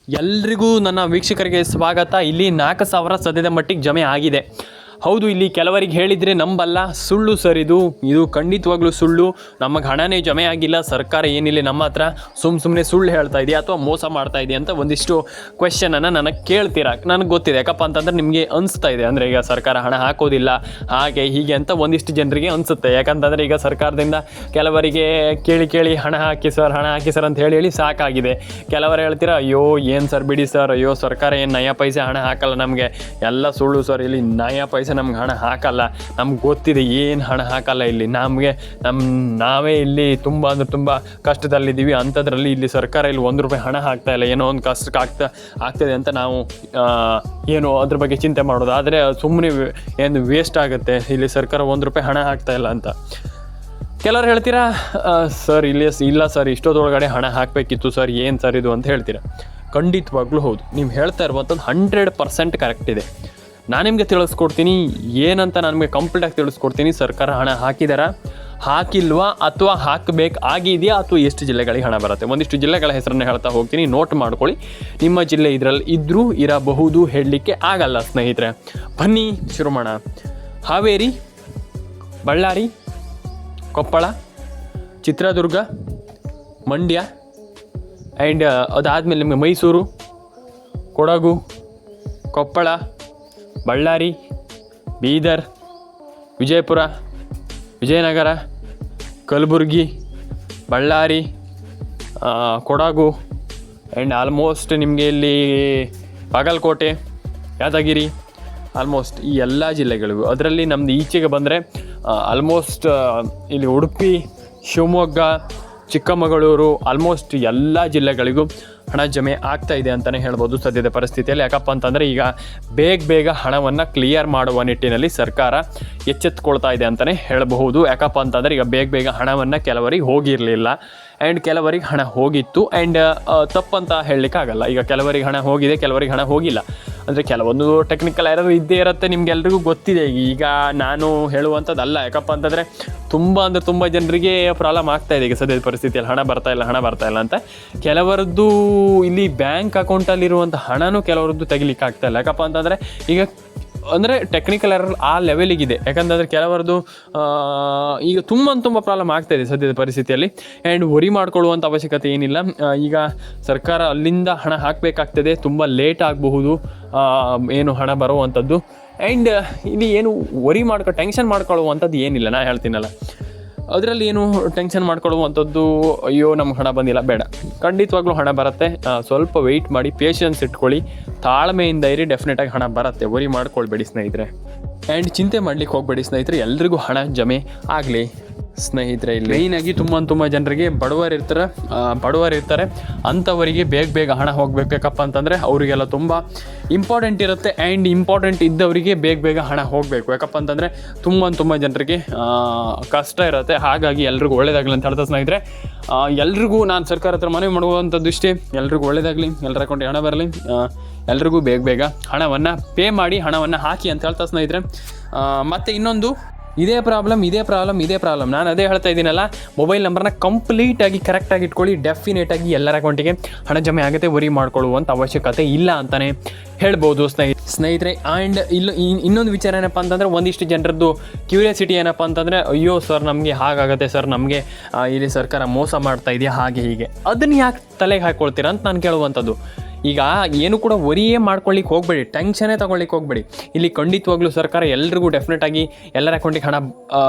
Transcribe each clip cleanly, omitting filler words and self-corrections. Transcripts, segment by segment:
ಎಲ್ರಿಗೂ ನನ್ನ ವೀಕ್ಷಕರಿಗೆ ಸ್ವಾಗತ. ಇಲ್ಲಿ 4,000 ಸದ್ಯದ ಮಟ್ಟಿಗೆ ಜಮೆ ಆಗಿದೆ. ಹೌದು, ಇಲ್ಲಿ ಕೆಲವರಿಗೆ ಹೇಳಿದರೆ ನಂಬಲ್ಲ, ಸುಳ್ಳು ಸರ್. ಇದು ಖಂಡಿತವಾಗ್ಲೂ ಸುಳ್ಳು. ನಮಗೆ ಹಣನೇ ಜಮೆ ಆಗಿಲ್ಲ, ಸರ್ಕಾರ ಏನಿಲ್ಲ ನಮ್ಮ ಹತ್ರ, ಸುಮ್ಮನೆ ಸುಳ್ಳು ಹೇಳ್ತಾ ಇದೆಯಾ ಅಥವಾ ಮೋಸ ಮಾಡ್ತಾ ಇದೆಯಾ ಅಂತ ಒಂದಿಷ್ಟು ಕ್ವೆಶ್ಚನನ್ನು ನನಗೆ ಕೇಳ್ತೀರಾ. ನನಗೆ ಗೊತ್ತಿದೆ, ಯಾಕಪ್ಪ ಅಂತಂದರೆ ನಿಮಗೆ ಅನಿಸ್ತಾ ಇದೆ, ಅಂದರೆ ಈಗ ಸರ್ಕಾರ ಹಣ ಹಾಕೋದಿಲ್ಲ ಹಾಗೆ ಹೀಗೆ ಅಂತ ಒಂದಿಷ್ಟು ಜನರಿಗೆ ಅನಿಸುತ್ತೆ. ಯಾಕಂತಂದರೆ ಈಗ ಸರ್ಕಾರದಿಂದ ಕೆಲವರಿಗೆ ಕೇಳಿ ಹಣ ಹಾಕಿ ಸರ್ ಅಂತ ಹೇಳಿ ಸಾಕಾಗಿದೆ. ಕೆಲವರು ಹೇಳ್ತೀರಾ, ಅಯ್ಯೋ ಏನು ಸರ್ ಬಿಡಿ ಸರ್, ಅಯ್ಯೋ ಸರ್ಕಾರ ಏನು ನಯ ಪೈಸೆ ಹಣ ಹಾಕಲ್ಲ ನಮಗೆ, ಎಲ್ಲ ಸುಳ್ಳು ಸರ್, ಇಲ್ಲಿ ನಯ ಪೈಸೆ ನಮ್ಗೆ ಹಣ ಹಾಕಲ್ಲ, ನಮ್ಗೆ ಗೊತ್ತಿದೆ ಏನು ಹಣ ಹಾಕಲ್ಲ ಇಲ್ಲಿ, ನಾವೇ ಇಲ್ಲಿ ತುಂಬ ಕಷ್ಟದಲ್ಲಿದ್ದೀವಿ, ಅಂಥದ್ರಲ್ಲಿ ಇಲ್ಲಿ ಸರ್ಕಾರ ಇಲ್ಲಿ ₹1 ಹಣ ಹಾಕ್ತಾ ಇಲ್ಲ, ಏನೋ ಒಂದು ಕಷ್ಟಕ್ಕೆ ಆಗ್ತದೆ ಅಂತ ನಾವು ಏನು ಅದ್ರ ಬಗ್ಗೆ ಚಿಂತೆ ಮಾಡೋದು. ಆದರೆ ಸುಮ್ಮನೆ ಏನು ವೇಸ್ಟ್ ಆಗುತ್ತೆ, ಇಲ್ಲಿ ಸರ್ಕಾರ ₹1 ಹಣ ಹಾಕ್ತಾ ಇಲ್ಲ ಅಂತ. ಕೆಲವರು ಹೇಳ್ತೀರಾ, ಸರ್ ಇಲ್ಲ ಸರ್, ಇಷ್ಟೊತ್ತೊಳಗಡೆ ಹಣ ಹಾಕಬೇಕಿತ್ತು ಸರ್, ಏನು ಸರ್ ಇದು ಅಂತ ಹೇಳ್ತೀರಾ. ಖಂಡಿತವಾಗ್ಲೂ ಹೌದು, ನೀವು ಹೇಳ್ತಾ ಇರುವಂಥದ್ದು 100% ಕರೆಕ್ಟ್ ಇದೆ. ನಾನು ನಿಮಗೆ ತಿಳಿಸ್ಕೊಡ್ತೀನಿ ಏನಂತ, ನಾನು ನಿಮಗೆ ಕಂಪ್ಲೀಟಾಗಿ ತಿಳಿಸ್ಕೊಡ್ತೀನಿ. ಸರ್ಕಾರ ಹಣ ಹಾಕಿಲ್ವಾ ಅಥವಾ ಆಗಿದೆಯಾ ಅಥವಾ ಎಷ್ಟು ಜಿಲ್ಲೆಗಳಿಗೆ ಹಣ ಬರುತ್ತೆ. ಒಂದಿಷ್ಟು ಜಿಲ್ಲೆಗಳ ಹೆಸರನ್ನು ಹೇಳ್ತಾ ಹೋಗ್ತೀನಿ, ನೋಟ್ ಮಾಡ್ಕೊಳ್ಳಿ. ನಿಮ್ಮ ಜಿಲ್ಲೆ ಇದರಲ್ಲಿ ಇರಬಹುದು, ಹೇಳಲಿಕ್ಕೆ ಆಗಲ್ಲ ಸ್ನೇಹಿತರೆ. ಬನ್ನಿ ಶುರು ಮಾಡೋಣ. ಹಾವೇರಿ, ಬಳ್ಳಾರಿ, ಕೊಪ್ಪಳ, ಚಿತ್ರದುರ್ಗ, ಮಂಡ್ಯ ಆ್ಯಂಡ್ ಅದಾದಮೇಲೆ ನಿಮಗೆ ಮೈಸೂರು, ಕೊಡಗು, ಕೊಪ್ಪಳ, ಬಳ್ಳಾರಿ, ಬೀದರ್, ವಿಜಯಪುರ, ವಿಜಯನಗರ, ಕಲಬುರಗಿ, ಬಳ್ಳಾರಿ, ಕೊಡಗು ಆ್ಯಂಡ್ ಆಲ್ಮೋಸ್ಟ್ ನಿಮಗೆ ಇಲ್ಲಿ ಬಾಗಲಕೋಟೆ, ಯಾದಗಿರಿ, ಆಲ್ಮೋಸ್ಟ್ ಈ ಎಲ್ಲ ಜಿಲ್ಲೆಗಳಿಗೂ. ಅದರಲ್ಲಿ ನಮ್ಮದು ಈಚೆಗೆ ಬಂದರೆ ಆಲ್ಮೋಸ್ಟ್ ಇಲ್ಲಿ ಉಡುಪಿ, ಶಿವಮೊಗ್ಗ, ಚಿಕ್ಕಮಗಳೂರು, ಆಲ್ಮೋಸ್ಟ್ ಎಲ್ಲ ಜಿಲ್ಲೆಗಳಿಗೂ ಹಣ ಜಮೆ ಆಗ್ತಾ ಇದೆ ಅಂತಲೇ ಹೇಳ್ಬೋದು ಸದ್ಯದ ಪರಿಸ್ಥಿತಿಯಲ್ಲಿ. ಯಾಕಪ್ಪ ಅಂತಂದರೆ ಈಗ ಬೇಗ ಹಣವನ್ನು ಕ್ಲಿಯರ್ ಮಾಡುವ ನಿಟ್ಟಿನಲ್ಲಿ ಸರ್ಕಾರ ಎಚ್ಚೆತ್ತುಕೊಳ್ತಾ ಇದೆ ಅಂತಲೇ ಹೇಳಬಹುದು. ಯಾಕಪ್ಪ ಅಂತಂದರೆ ಈಗ ಬೇಗ ಹಣವನ್ನು ಕೆಲವರಿಗೆ ಹೋಗಿರಲಿಲ್ಲ ಆ್ಯಂಡ್ ಕೆಲವರಿಗೆ ಹಣ ಹೋಗಿತ್ತು. ಆ್ಯಂಡ್ ತಪ್ಪಂತ ಹೇಳಲಿಕ್ಕಾಗಲ್ಲ, ಈಗ ಕೆಲವರಿಗೆ ಹಣ ಹೋಗಿದೆ, ಕೆಲವರಿಗೆ ಹಣ ಹೋಗಿಲ್ಲ. ಅಂದರೆ ಕೆಲವೊಂದು ಟೆಕ್ನಿಕಲ್ ಎರರ್ ಇದ್ದೇ ಇರುತ್ತೆ, ನಿಮ್ಗೆಲ್ರಿಗೂ ಗೊತ್ತಿದೆ. ಈಗ ನಾನು ಹೇಳುವಂಥದ್ದಲ್ಲ, ಯಾಕಪ್ಪ ಅಂತಂದರೆ ತುಂಬ ಜನರಿಗೆ ಪ್ರಾಬ್ಲಮ್ ಆಗ್ತಾಯಿದೆ ಈಗ ಸದ್ಯದ ಪರಿಸ್ಥಿತಿಯಲ್ಲಿ. ಹಣ ಬರ್ತಾ ಇಲ್ಲ ಅಂತ. ಕೆಲವರದ್ದು ಇಲ್ಲಿ ಬ್ಯಾಂಕ್ ಅಕೌಂಟಲ್ಲಿರುವಂಥ ಹಣನೂ ಕೆಲವರದ್ದು ತೆಗಿಲಿಕ್ಕೆ ಆಗ್ತಾಯಿಲ್ಲ. ಯಾಕಪ್ಪ ಅಂತಂದರೆ ಈಗ ಅಂದರೆ ಟೆಕ್ನಿಕಲ್ ಎರರ್ ಆ ಲೆವೆಲಿಗಿದೆ. ಯಾಕಂತಂದರೆ ಕೆಲವರದ್ದು ಈಗ ತುಂಬ ಪ್ರಾಬ್ಲಮ್ ಆಗ್ತಾಯಿದೆ ಸದ್ಯದ ಪರಿಸ್ಥಿತಿಯಲ್ಲಿ. ಆ್ಯಂಡ್ ವರಿ ಮಾಡ್ಕೊಳ್ಳುವಂಥ ಅವಶ್ಯಕತೆ ಏನಿಲ್ಲ. ಈಗ ಸರ್ಕಾರ ಅಲ್ಲಿಂದ ಹಣ ಹಾಕಬೇಕಾಗ್ತದೆ, ತುಂಬ ಲೇಟ್ ಆಗಬಹುದು ಏನು ಹಣ ಬರುವಂಥದ್ದು. ಆ್ಯಂಡ್ ಇಲ್ಲಿ ಏನು ಟೆನ್ಷನ್ ಮಾಡ್ಕೊಳ್ಳುವಂಥದ್ದು ಏನಿಲ್ಲ. ನಾನು ಹೇಳ್ತೀನಲ್ಲ, ಅದರಲ್ಲಿ ಏನು ಟೆನ್ಷನ್ ಮಾಡ್ಕೊಳ್ಳುವಂಥದ್ದು, ಅಯ್ಯೋ ನಮ್ಗೆ ಹಣ ಬಂದಿಲ್ಲ, ಬೇಡ. ಖಂಡಿತವಾಗ್ಲೂ ಹಣ ಬರುತ್ತೆ. ಸ್ವಲ್ಪ ವೆಯ್ಟ್ ಮಾಡಿ, ಪೇಷನ್ಸ್ ಇಟ್ಕೊಳ್ಳಿ, ತಾಳ್ಮೆಯಿಂದ ಇರಿ, ಡೆಫಿನೆಟಾಗಿ ಹಣ ಬರುತ್ತೆ. ವರಿ ಮಾಡ್ಕೊಳ್ಬೇಡಿ ಸ್ನೇಹಿತರೆ. ಆ್ಯಂಡ್ ಚಿಂತೆ ಮಾಡಲಿಕ್ಕೆ ಹೋಗಬೇಡಿ ಸ್ನೇಹಿತರೆ, ಎಲ್ರಿಗೂ ಹಣ ಜಮೆ ಆಗಲಿ ಸ್ನೇಹಿತರೆ. ಇಲ್ಲಿ ಮೇಯ್ನಾಗಿ ತುಂಬ ಜನರಿಗೆ ಬಡವರು ಇರ್ತಾರೆ, ಅಂಥವರಿಗೆ ಬೇಗ ಹಣ ಹೋಗಬೇಕು. ಯಾಕಪ್ಪ ಅಂತಂದರೆ ಅವರಿಗೆಲ್ಲ ತುಂಬ ಇಂಪಾರ್ಟೆಂಟ್ ಇರುತ್ತೆ. ಆ್ಯಂಡ್ ಇಂಪಾರ್ಟೆಂಟ್ ಇದ್ದವರಿಗೆ ಬೇಗ ಹಣ ಹೋಗಬೇಕು. ಯಾಕಪ್ಪ ಅಂತಂದರೆ ತುಂಬ ಜನರಿಗೆ ಕಷ್ಟ ಇರುತ್ತೆ. ಹಾಗಾಗಿ ಎಲ್ರಿಗೂ ಒಳ್ಳೇದಾಗಲಿ ಅಂತ ಹೇಳ್ತಾ ಸ್ನೇಹಿತರೆ, ಎಲ್ರಿಗೂ ನಾನು ಸರ್ಕಾರ ಹತ್ರ ಮನವಿ ಮಾಡುವಂಥದ್ದು ಇಷ್ಟೇ, ಎಲ್ರಿಗೂ ಒಳ್ಳೇದಾಗಲಿ, ಎಲ್ಲರ ಅಕೌಂಟಿಗೆ ಹಣ ಬರಲಿ, ಎಲ್ರಿಗೂ ಬೇಗ ಹಣವನ್ನು ಪೇ ಮಾಡಿ, ಹಣವನ್ನು ಹಾಕಿ ಅಂತ ಹೇಳ್ತಾ ಸ್ನೇಹಿತರೆ. ಮತ್ತು ಇನ್ನೊಂದು, ಇದೇ ಪ್ರಾಬ್ಲಮ್ ನಾನು ಅದೇ ಹೇಳ್ತಾ ಇದ್ದೀನಲ್ಲ, ಮೊಬೈಲ್ ನಂಬರ್ನ ಕಂಪ್ಲೀಟಾಗಿ ಕರೆಕ್ಟಾಗಿ ಇಟ್ಕೊಳ್ಳಿ. ಡೆಫಿನೆಟಾಗಿ ಎಲ್ಲರ ಅಕೌಂಟಿಗೆ ಹಣ ಜಮೆ ಆಗುತ್ತೆ, ವರಿ ಮಾಡ್ಕೊಳ್ಳುವಂಥ ಅವಶ್ಯಕತೆ ಇಲ್ಲ ಅಂತಲೇ ಹೇಳ್ಬೋದು ಸ್ನೇಹಿತರೆ. ಆ್ಯಂಡ್ ಇನ್ನೊಂದು ವಿಚಾರ ಏನಪ್ಪ ಅಂತಂದರೆ, ಒಂದಿಷ್ಟು ಜನರದ್ದು ಕ್ಯೂರಿಯಾಸಿಟಿ ಏನಪ್ಪ ಅಂತಂದರೆ, ಅಯ್ಯೋ ಸರ್ ನಮಗೆ ಹಾಗಾಗುತ್ತೆ ಸರ್, ನಮಗೆ ಇಲ್ಲಿ ಸರ್ಕಾರ ಮೋಸ ಮಾಡ್ತಾ ಇದೆಯಾ ಹಾಗೆ ಹೀಗೆ. ಅದನ್ನು ಯಾಕೆ ತಲೆಗೆ ಹಾಕ್ಕೊಳ್ತೀರಾ ಅಂತ ನಾನು ಕೇಳುವಂಥದ್ದು. ಈಗ ಏನು ಕೂಡ ವರಿಯೇ ಮಾಡ್ಕೊಳ್ಳಿಕ್ಕೆ ಹೋಗಬೇಡಿ, ಟೆನ್ಷನ್ನೇ ತೊಗೊಳ್ಳಿಕ್ಕೆ ಹೋಗಬೇಡಿ. ಇಲ್ಲಿ ಖಂಡಿತವಾಗ್ಲೂ ಸರ್ಕಾರ ಎಲ್ರಿಗೂ ಡೆಫಿನೆಟಾಗಿ ಎಲ್ಲರ ಅಕೌಂಟಿಗೆ ಹಣ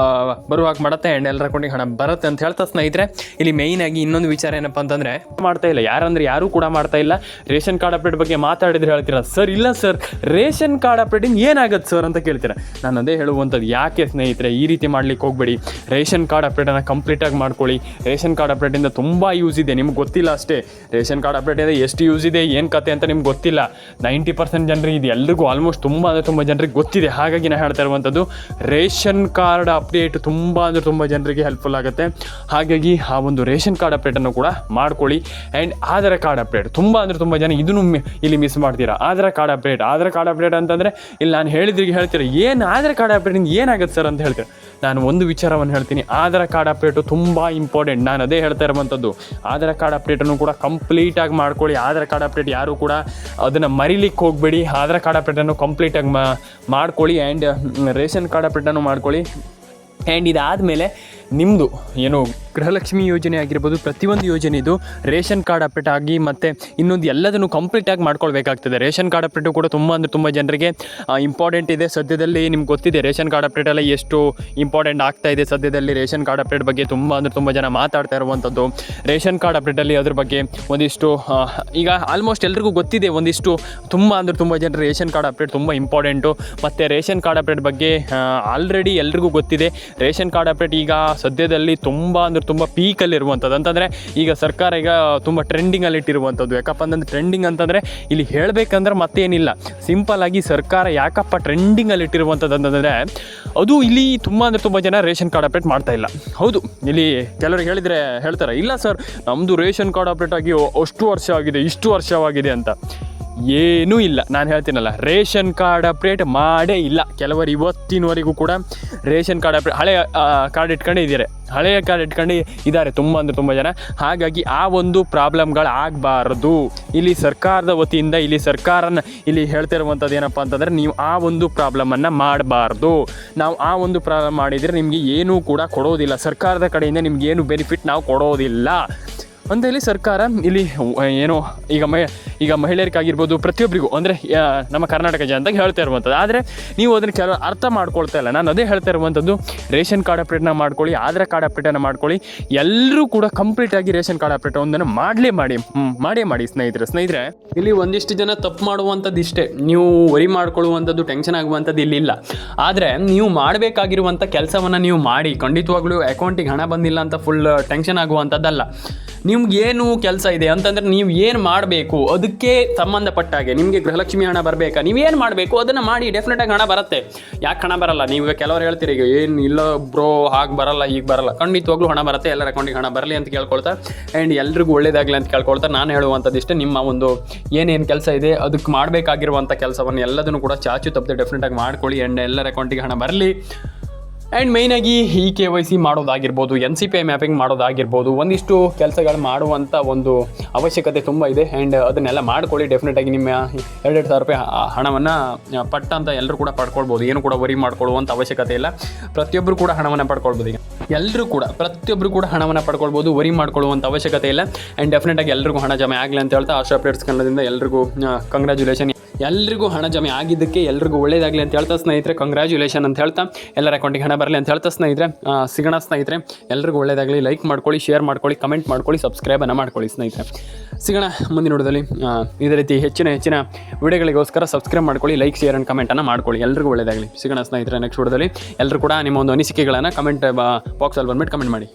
ಬರುವಾಗ ಮಾಡುತ್ತೆ, ಆ್ಯಂಡ್ ಎಲ್ಲರ ಅಕೌಂಟಿಗೆ ಹಣ ಬರುತ್ತೆ ಅಂತ ಹೇಳ್ತಾ ಸ್ನೇಹಿತರೆ. ಇಲ್ಲಿ ಮೇಯ್ನಾಗಿ ಇನ್ನೊಂದು ವಿಚಾರ ಏನಪ್ಪ ಅಂತಂದರೆ, ಮಾಡ್ತಾ ಇಲ್ಲ ಯಾರೂ ಕೂಡ ಮಾಡ್ತಾ ಇಲ್ಲ. ರೇಷನ್ ಕಾರ್ಡ್ ಅಪ್ಡೇಟ್ ಬಗ್ಗೆ ಮಾತಾಡಿದ್ರೆ ಹೇಳ್ತೀರಾ, ಸರ್ ಇಲ್ಲ ಸರ್ ರೇಷನ್ ಕಾರ್ಡ್ ಅಪ್ಡೇಟಿಂಗ್ ಏನಾಗುತ್ತೆ ಸರ್ ಅಂತ ಕೇಳ್ತೀರಾ. ನಾನು ಅದೇ ಹೇಳುವಂಥದ್ದು, ಯಾಕೆ ಸ್ನೇಹಿತರೆ ಈ ರೀತಿ ಮಾಡ್ಲಿಕ್ಕೆ ಹೋಗಬೇಡಿ. ರೇಷನ್ ಕಾರ್ಡ್ ಅಪ್ಡೇಟನ್ನು ಕಂಪ್ಲೀಟಾಗಿ ಮಾಡ್ಕೊಳ್ಳಿ. ರೇಷನ್ ಕಾರ್ಡ್ ಅಪ್ಡೇಟಿಂದ ತುಂಬ ಯೂಸ್ ಇದೆ, ನಿಮ್ಗೆ ಗೊತ್ತಿಲ್ಲ ಅಷ್ಟೇ. ರೇಷನ್ ಕಾರ್ಡ್ ಅಪ್ಡೇಟಿಂದ ಎಷ್ಟು ಯೂಸ್ ಇದೆ, ಏನು ಕತೆ ಅಂತ ನಿಮ್ಗೆ ಗೊತ್ತಿಲ್ಲ. 90% ಜನರಿಗೆ ಇದು ಎಲ್ರಿಗೂ ಆಲ್ಮೋಸ್ಟ್ ತುಂಬ ಜನರಿಗೆ ಗೊತ್ತಿದೆ. ಹಾಗಾಗಿ ನಾನು ಹೇಳ್ತಾ ಇರುವಂಥದ್ದು, ರೇಷನ್ ಕಾರ್ಡ್ ಅಪ್ಡೇಟ್ ತುಂಬ ಜನರಿಗೆ ಹೆಲ್ಪ್ಫುಲ್ ಆಗುತ್ತೆ. ಹಾಗಾಗಿ ಆ ಒಂದು ರೇಷನ್ ಕಾರ್ಡ್ ಅಪ್ಡೇಟನ್ನು ಕೂಡ ಮಾಡ್ಕೊಳ್ಳಿ. ಆ್ಯಂಡ್ ಆಧಾರ್ ಕಾರ್ಡ್ ಅಪ್ಡೇಟ್ ತುಂಬ ಜನ ಇದನ್ನು ಇಲ್ಲಿ ಮಿಸ್ ಮಾಡ್ತೀರಾ. ಆಧಾರ್ ಕಾರ್ಡ್ ಅಪ್ಡೇಟ್ ಅಂತಂದರೆ ಇಲ್ಲಿ ನಾನು ಹೇಳ್ತೀರಾ, ಏನು ಆಧಾರ್ ಕಾರ್ಡ್ ಅಪ್ಡೇಟಿಂದ ಏನಾಗುತ್ತೆ ಸರ್ ಅಂತ ಹೇಳ್ತೀರಾ. ನಾನು ಒಂದು ವಿಚಾರವನ್ನು ಹೇಳ್ತೀನಿ, ಆಧಾರ್ ಕಾರ್ಡ್ ಅಪ್ಡೇಟು ತುಂಬ ಇಂಪಾರ್ಟೆಂಟ್. ನಾನು ಅದೇ ಹೇಳ್ತಾ ಇರುವಂಥದ್ದು, ಆಧಾರ್ ಕಾರ್ಡ್ ಅಪ್ಡೇಟನ್ನು ಕೂಡ ಕಂಪ್ಲೀಟಾಗಿ ಮಾಡ್ಕೊಳ್ಳಿ. ಆಧಾರ್ ಕಾರ್ಡ್ ಅಪ್ಡೇಟ್ ಅಪ್ಡೇಟ್ ಯಾರು ಕೂಡ ಅದನ್ನು ಮರಿಲಿಕ್ಕೆ ಹೋಗಬೇಡಿ. ಆಧಾರ್ ಕಾರ್ಡ್ ಅಪ್ಡೇಟನ್ನು ಕಂಪ್ಲೀಟಾಗಿ ಮಾಡ್ಕೊಳ್ಳಿ ಆ್ಯಂಡ್ ರೇಷನ್ ಕಾರ್ಡ್ ಅಪ್ಡೇಟನ್ನು ಮಾಡ್ಕೊಳ್ಳಿ. ಆ್ಯಂಡ್ ಇದಾದಮೇಲೆ ನಿಮ್ಮದು ಏನು ಗೃಹಲಕ್ಷ್ಮಿ ಯೋಜನೆ ಆಗಿರ್ಬೋದು, ಪ್ರತಿಯೊಂದು ಯೋಜನೆ ಇದು ರೇಷನ್ ಕಾರ್ಡ್ ಅಪ್ಡೇಟ್ ಆಗಿ ಮತ್ತು ಇನ್ನೊಂದು ಎಲ್ಲದನ್ನು ಕಂಪ್ಲೀಟಾಗಿ ಮಾಡ್ಕೊಳ್ಬೇಕಾಗ್ತದೆ. ರೇಷನ್ ಕಾರ್ಡ್ ಅಪ್ಡೇಟು ಕೂಡ ತುಂಬ ಜನರಿಗೆ ಇಂಪಾರ್ಟೆಂಟ್ ಇದೆ. ಸದ್ಯದಲ್ಲಿ ನಿಮ್ಗೆ ಗೊತ್ತಿದೆ ರೇಷನ್ ಕಾರ್ಡ್ ಅಪ್ಡೇಟ್ ಎಲ್ಲ ಎಷ್ಟು ಇಂಪಾರ್ಟೆಂಟ್ ಆಗ್ತಾ ಇದೆ. ಸದ್ಯದಲ್ಲಿ ರೇಷನ್ ಕಾರ್ಡ್ ಅಪ್ಡೇಟ್ ಬಗ್ಗೆ ತುಂಬ ಜನ ಮಾತಾಡ್ತಾ ಇರುವಂಥದ್ದು. ರೇಷನ್ ಕಾರ್ಡ್ ಅಪ್ಡೇಟಲ್ಲಿ ಅದ್ರ ಬಗ್ಗೆ ಒಂದಿಷ್ಟು ಈಗ ಆಲ್ಮೋಸ್ಟ್ ಎಲ್ರಿಗೂ ಗೊತ್ತಿದೆ. ಒಂದಿಷ್ಟು ತುಂಬ ಜನರು ರೇಷನ್ ಕಾರ್ಡ್ ಅಪ್ಡೇಟ್ ತುಂಬ ಇಂಪಾರ್ಟೆಂಟು. ಮತ್ತು ರೇಷನ್ ಕಾರ್ಡ್ ಅಪ್ಡೇಟ್ ಬಗ್ಗೆ ಆಲ್ರೆಡಿ ಎಲ್ರಿಗೂ ಗೊತ್ತಿದೆ. ರೇಷನ್ ಕಾರ್ಡ್ ಅಪ್ಡೇಟ್ ಈಗ ಸದ್ಯದಲ್ಲಿ ತುಂಬ ಪೀಕಲ್ಲಿರುವಂಥದ್ದು. ಅಂತಂದರೆ ಈಗ ಸರ್ಕಾರ ಈಗ ತುಂಬ ಟ್ರೆಂಡಿಂಗಲ್ಲಿ ಇಟ್ಟಿರುವಂಥದ್ದು. ಯಾಕಪ್ಪ ಅಂತಂದರೆ ಟ್ರೆಂಡಿಂಗ್ ಅಂತಂದರೆ ಇಲ್ಲಿ ಹೇಳಬೇಕಂದ್ರೆ ಮತ್ತೇನಿಲ್ಲ, ಸಿಂಪಲ್ಲಾಗಿ ಸರ್ಕಾರ ಯಾಕಪ್ಪ ಟ್ರೆಂಡಿಂಗಲ್ಲಿ ಇಟ್ಟಿರುವಂಥದ್ದು ಅಂತಂದರೆ ಅದು ಇಲ್ಲಿ ತುಂಬ ಜನ ರೇಷನ್ ಕಾರ್ಡ್ ಅಪ್ಡೇಟ್ ಮಾಡ್ತಾ ಇಲ್ಲ. ಹೌದು, ಇಲ್ಲಿ ಕೆಲವ್ರಿಗೆ ಹೇಳ್ತಾರೆ ಇಲ್ಲ ಸರ್ ನಮ್ಮದು ರೇಷನ್ ಕಾರ್ಡ್ ಅಪ್ಡೇಟ್ ಆಗಿ ಅಷ್ಟು ವರ್ಷ ಆಗಿದೆ, ಇಷ್ಟು ವರ್ಷವಾಗಿದೆ ಅಂತ. ಏನೂ ಇಲ್ಲ. ನಾನು ಹೇಳ್ತೀನಲ್ಲ, ರೇಷನ್ ಕಾರ್ಡ್ ಅಪ್ಡೇಟ್ ಮಾಡೇ ಇಲ್ಲ. ಕೆಲವರು ಇವತ್ತಿನವರೆಗೂ ಕೂಡ ರೇಷನ್ ಕಾರ್ಡ್ ಅಪ್ಡೇಟ್ ಹಳೆಯ ಕಾರ್ಡ್ ಇಟ್ಕೊಂಡು ಇದ್ದಾರೆ ತುಂಬ ಜನ. ಹಾಗಾಗಿ ಆ ಒಂದು ಪ್ರಾಬ್ಲಮ್ಗಳು ಆಗಬಾರ್ದು. ಇಲ್ಲಿ ಸರ್ಕಾರದ ವತಿಯಿಂದ ಇಲ್ಲಿ ಹೇಳ್ತಿರುವಂಥದ್ದು ಏನಪ್ಪ ಅಂತಂದರೆ, ನೀವು ಆ ಒಂದು ಪ್ರಾಬ್ಲಮನ್ನು ಮಾಡಬಾರ್ದು. ನಾವು ಆ ಒಂದು ಪ್ರಾಬ್ಲಮ್ ಮಾಡಿದರೆ ನಿಮಗೆ ಏನೂ ಕೂಡ ಕೊಡೋದಿಲ್ಲ. ಸರ್ಕಾರದ ಕಡೆಯಿಂದ ನಿಮಗೇನು ಬೆನಿಫಿಟ್ ನಾವು ಕೊಡೋದಿಲ್ಲ ಅಂತ ಹೇಳಿ ಸರ್ಕಾರ ಇಲ್ಲಿ ಏನೋ ಈಗ ಮಹಿಳೆಯರಿಗಾಗಿರ್ಬೋದು, ಪ್ರತಿಯೊಬ್ಬರಿಗೂ ಅಂದರೆ ನಮ್ಮ ಕರ್ನಾಟಕ ಜನತೆಗೆ ಹೇಳ್ತಾ ಇರುವಂಥದ್ದು. ಆದರೆ ನೀವು ಅದನ್ನು ಕೆಲವು ಅರ್ಥ ಮಾಡ್ಕೊಳ್ತಾ ಇಲ್ಲ. ನಾನು ಅದೇ ಹೇಳ್ತಾ ಇರುವಂಥದ್ದು, ರೇಷನ್ ಕಾರ್ಡ್ ಅಪ್ಡೇಟ್ನ ಮಾಡ್ಕೊಳ್ಳಿ, ಆಧಾರ್ ಕಾರ್ಡ್ ಅಪ್ಡೇಟನ್ನು ಮಾಡ್ಕೊಳ್ಳಿ. ಎಲ್ಲರೂ ಕೂಡ ಕಂಪ್ಲೀಟಾಗಿ ರೇಷನ್ ಕಾರ್ಡ್ ಅಪ್ಡೇಟ್ ಒಂದನ್ನು ಮಾಡಿ ಸ್ನೇಹಿತರೆ. ಇಲ್ಲಿ ಒಂದಿಷ್ಟು ಜನ ತಪ್ಪು ಮಾಡುವಂಥದ್ದು ಇಷ್ಟೇ, ನೀವು ವರಿ ಮಾಡ್ಕೊಳ್ಳುವಂಥದ್ದು, ಟೆನ್ಷನ್ ಆಗುವಂಥದ್ದು ಇಲ್ಲಿಲ್ಲ. ಆದರೆ ನೀವು ಮಾಡಬೇಕಾಗಿರುವಂಥ ಕೆಲಸವನ್ನು ನೀವು ಮಾಡಿ. ಖಂಡಿತವಾಗ್ಲೂ ಅಕೌಂಟಿಗೆ ಹಣ ಬಂದಿಲ್ಲ ಅಂತ ಫುಲ್ ಟೆನ್ಷನ್ ಆಗುವಂಥದ್ದಲ್ಲ. ನಿಮ್ಗೇನು ಕೆಲಸ ಇದೆ ಅಂತಂದರೆ ನೀವು ಏನು ಮಾಡಬೇಕು, ಅದಕ್ಕೆ ಸಂಬಂಧಪಟ್ಟಾಗೆ ನಿಮಗೆ ಗೃಹಲಕ್ಷ್ಮಿ ಹಣ ಬರಬೇಕಾ, ನೀವೇನು ಮಾಡಬೇಕು ಅದನ್ನು ಮಾಡಿ. ಡೆಫಿನೆಟಾಗಿ ಹಣ ಬರುತ್ತೆ. ಯಾಕೆ ಹಣ ಬರಲ್ಲ? ನೀವು ಕೆಲವರು ಹೇಳ್ತೀರಿ ಈಗ ಏನು ಇಲ್ಲ ಬ್ರೋ ಹಾಗೆ ಬರಲ್ಲ ಹೀಗೆ ಬರಲ್ಲ. ಖಂಡಿತವಾಗ್ಲೂ ಹಣ ಬರುತ್ತೆ. ಎಲ್ಲರ ಅಕೌಂಟಿಗೆ ಹಣ ಬರಲಿ ಅಂತ ಕೇಳ್ಕೊಳ್ತಾ ಆ್ಯಂಡ್ ಎಲ್ರಿಗೂ ಒಳ್ಳೇದಾಗಲಿ ಅಂತ ಕೇಳ್ಕೊಳ್ತಾ ನಾನು ಹೇಳುವಂಥದ್ದು ಇಷ್ಟೇ, ನಿಮ್ಮ ಒಂದು ಏನೇನು ಕೆಲಸ ಇದೆ ಅದಕ್ಕೆ ಮಾಡಬೇಕಾಗಿರುವಂಥ ಕೆಲಸವನ್ನು ಎಲ್ಲದನ್ನು ಕೂಡ ಚಾಚು ತಪ್ಪದೆ ಡೆಫಿನೆಟಾಗಿ ಮಾಡ್ಕೊಳ್ಳಿ ಆ್ಯಂಡ್ ಎಲ್ಲರ ಅಕೌಂಟಿಗೆ ಹಣ ಬರಲಿ. ಆ್ಯಂಡ್ ಮೈನಾಗಿ ಈ KYC ಮಾಡೋದಾಗಿರ್ಬೋದು, NCPI ಮ್ಯಾಪಿಂಗ್ ಮಾಡೋದಾಗಿರ್ಬೋದು, ಒಂದಿಷ್ಟು ಕೆಲಸಗಳು ಮಾಡುವಂಥ ಒಂದು ಅವಶ್ಯಕತೆ ತುಂಬ ಇದೆ. ಆ್ಯಂಡ್ ಅದನ್ನೆಲ್ಲ ಮಾಡ್ಕೊಳ್ಳಿ. ಡೆಫಿನೆಟಾಗಿ ನಿಮ್ಮ 2,000 ರೂಪಾಯಿ ಹಣವನ್ನು ಅಂತ ಎಲ್ಲರೂ ಕೂಡ ಪಡ್ಕೊಳ್ಬೋದು. ಏನು ಕೂಡ ವರಿ ಮಾಡ್ಕೊಳ್ಳುವಂಥ ಅವಶ್ಯಕತೆ ಇಲ್ಲ. ಪ್ರತಿಯೊಬ್ಬರು ಕೂಡ ಹಣವನ್ನು ಪಡ್ಕೊಳ್ಬೋದು. ಈಗ ಪ್ರತಿಯೊಬ್ಬರು ಕೂಡ ಹಣವನ್ನು ಪಡ್ಕೊಳ್ಬೋದು. ವರಿ ಮಾಡ್ಕೊಳ್ಳುವಂಥ ಅವಶ್ಯಕತೆ ಇಲ್ಲ. ಆ್ಯಂಡ್ ಡೆಫಿನೆಟಾಗಿ ಎಲ್ರಿಗೂ ಹಣ ಜಮೆ ಆಗಲಿ ಅಂತ ಹೇಳ್ತಾ ಆಶಾ ಅಪ್ಡೇಟ್ಸ್ ಕನ್ನಡದಿಂದ ಎಲ್ರಿಗೂ ಕಂಗ್ರ್ಯಾಚುಲೇಷನ್. ಎಲ್ರಿಗೂ ಹಣ ಜಮೆ ಆಗಿದ್ದಕ್ಕೆ ಎಲ್ರಿಗೂ ಒಳ್ಳೇದಾಗಲಿ ಅಂತ ಹೇಳ್ತಾ ಸ್ನೇಹಿತರೆ, ಕಂಗ್ರ್ಯಾಚುಲೇಷನ್ ಅಂತ ಹೇಳ್ತಾ ಎಲ್ಲರ ಅಕೌಂಟಿಗೆ ಹಣ ಬರಲಿ ಅಂತ ಹೇಳ್ತಾ ಸ್ನೇಹಿತರೆ, ಸಿಗೋಣ ಸ್ನೇಹಿತರೆ. ಎಲ್ರಿಗೂ ಒಳ್ಳೇದಾಗಲಿ. ಲೈಕ್ ಮಾಡ್ಕೊಳ್ಳಿ, ಶೇರ್ ಮಾಡ್ಕೊಳ್ಳಿ, ಕಮೆಂಟ್ ಮಾಡ್ಕೊಳ್ಳಿ, ಸಬ್ಸ್ಕ್ರೈಬನ್ನು ಮಾಡ್ಕೊಳ್ಳಿ ಸ್ನೇಹಿತರೆ. ಸಿಗೋಣ ಮುಂದಿನ ವಿಡಿಯೋದಲ್ಲಿ. ಇದೇ ರೀತಿ ಹೆಚ್ಚಿನ ವಿಡಿಯೋಗಳಿಗೋಸ್ಕರ ಸಬ್ಸ್ಕ್ರೈಬ್ ಮಾಡ್ಕೊಳ್ಳಿ, ಲೈಕ್, ಶೇರ್ ಆ್ಯಂಡ್ ಕಮೆಂಟನ್ನು ಮಾಡ್ಕೊಳ್ಳಿ. ಎಲ್ರಿಗೂ ಒಳ್ಳೇದಾಗಲಿ. ಸಿಗೋಣ ಸ್ನೇಹಿತರೆ ನೆಕ್ಸ್ಟ್ ವಿಡಿಯೋದಲ್ಲಿ. ಎಲ್ಲರೂ ಕೂಡ ನಿಮ್ಮ ಒಂದು ಅನಿಸಿಕೆಗಳನ್ನು ಕಮೆಂಟ್ ಬಾಕ್ಸಲ್ಲಿ ಬಂದುಬಿಟ್ಟು ಕಮೆಂಟ್ ಮಾಡಿ.